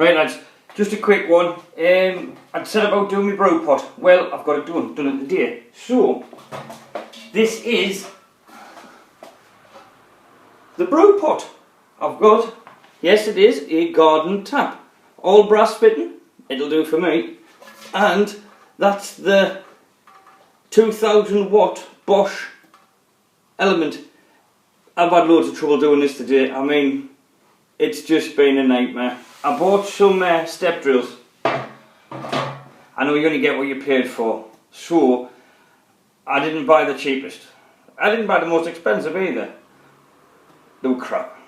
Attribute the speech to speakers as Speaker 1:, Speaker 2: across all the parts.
Speaker 1: Right lads, just a quick one. I'd said about doing my brew pot. Well, I've got it done it today. So, this is the brew pot I've got. Yes, it is a garden tap. All brass fitting, it'll do for me. And that's the 2000 watt Bosch element. I've had loads of trouble doing this today. I mean, it's just been a nightmare. I bought some step drills. I know you're going to get what you paid for. So, I didn't buy the cheapest. I didn't buy the most expensive either. They were crap.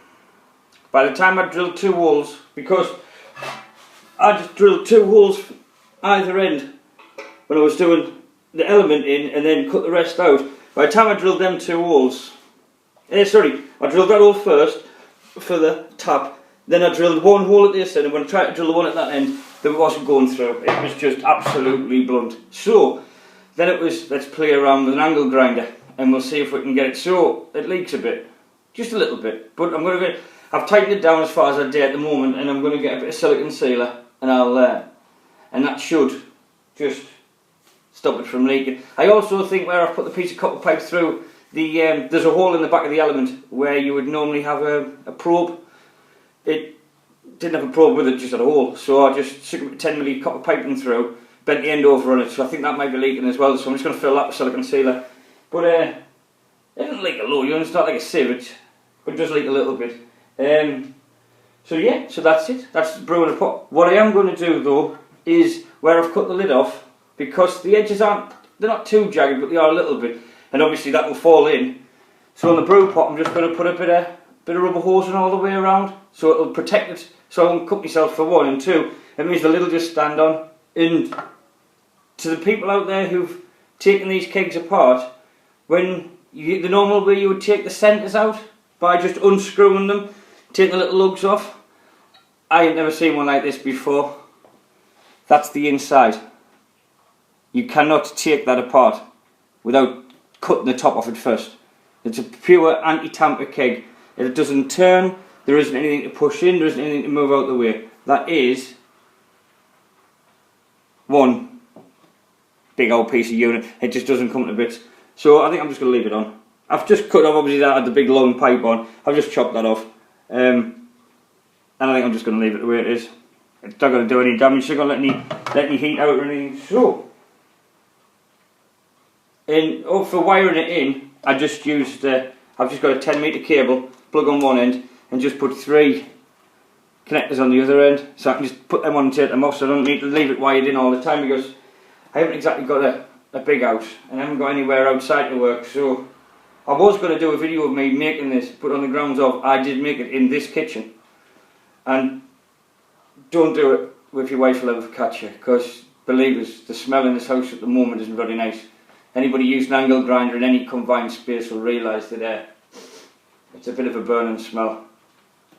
Speaker 1: By the time I drilled 2 holes, because I just drilled 2 holes either end when I was doing the element in and then cut the rest out. By the time I drilled them 2 holes, I drilled that hole first for the tap. Then I drilled 1 hole at this end, and when I tried to drill the one at that end, that wasn't going through. It was just absolutely blunt. So, then it was, let's play around with an angle grinder, and we'll see if we can get it. So, it leaks a bit. Just a little bit. But I've tightened it down as far as I dare at the moment, and I'm going to get a bit of silicone sealer, and and that should just stop it from leaking. I also think where I've put the piece of copper pipe through, there's a hole in the back of the element where you would normally have a probe. It didn't have a probe with it, just had a hole, so I just stuck 10mm copper piping through, bent the end over on it, so I think that might be leaking as well, so I'm just going to fill that with silicone sealer. But it doesn't leak a lot, you understand, like a sieve, but it does leak a little bit. So yeah, so that's it, that's the brew in a pot. What I am going to do though, is where I've cut the lid off, because the edges they're not too jagged, but they are a little bit, and obviously that will fall in. So on the brew pot I'm just going to put a bit of rubber hosing all the way around, so it'll protect it, so I won't cut myself for 1, and 2, it means the lid will just stand on. And to the people out there who've taken these kegs apart, the normal way you would take the centres out, by just unscrewing them, taking the little lugs off, I ain't never seen one like this before. That's the inside. You cannot take that apart without cutting the top off it first. It's a pure anti-tamper keg. It doesn't turn, there isn't anything to push in, there isn't anything to move out the way. That is one big old piece of unit. It just doesn't come to bits. So I think I'm just going to leave it on. I've just cut off, obviously that had the big long pipe on. I've just chopped that off. And I think I'm just going to leave it the way it is. It's not going to do any damage, it's not going to let any heat out or anything. So, for wiring it in, I just used, I've just got a 10 metre cable, plug on one end, and just put 3 connectors on the other end, so I can just put them on and take them off, so I don't need to leave it wired in all the time, because I haven't exactly got a big house, and I haven't got anywhere outside to work. So I was going to do a video of me making this, but on the grounds of I did make it in this kitchen. And don't do it with your wife will ever catch you, because believe us, the smell in this house at the moment isn't very nice. Anybody using an angle grinder in any confined space will realise that it's a bit of a burning smell.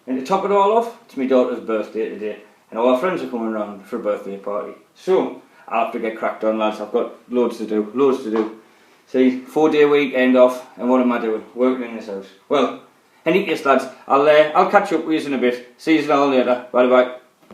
Speaker 1: And to top it all off, it's my daughter's birthday today, and all our friends are coming around for a birthday party. So I'll have to get cracked on, lads. I've got loads to do. See, 4-day weekend off, and what am I doing? Working in this house. Well, any case, lads, I'll catch up with you in a bit. See you all later. Bye bye.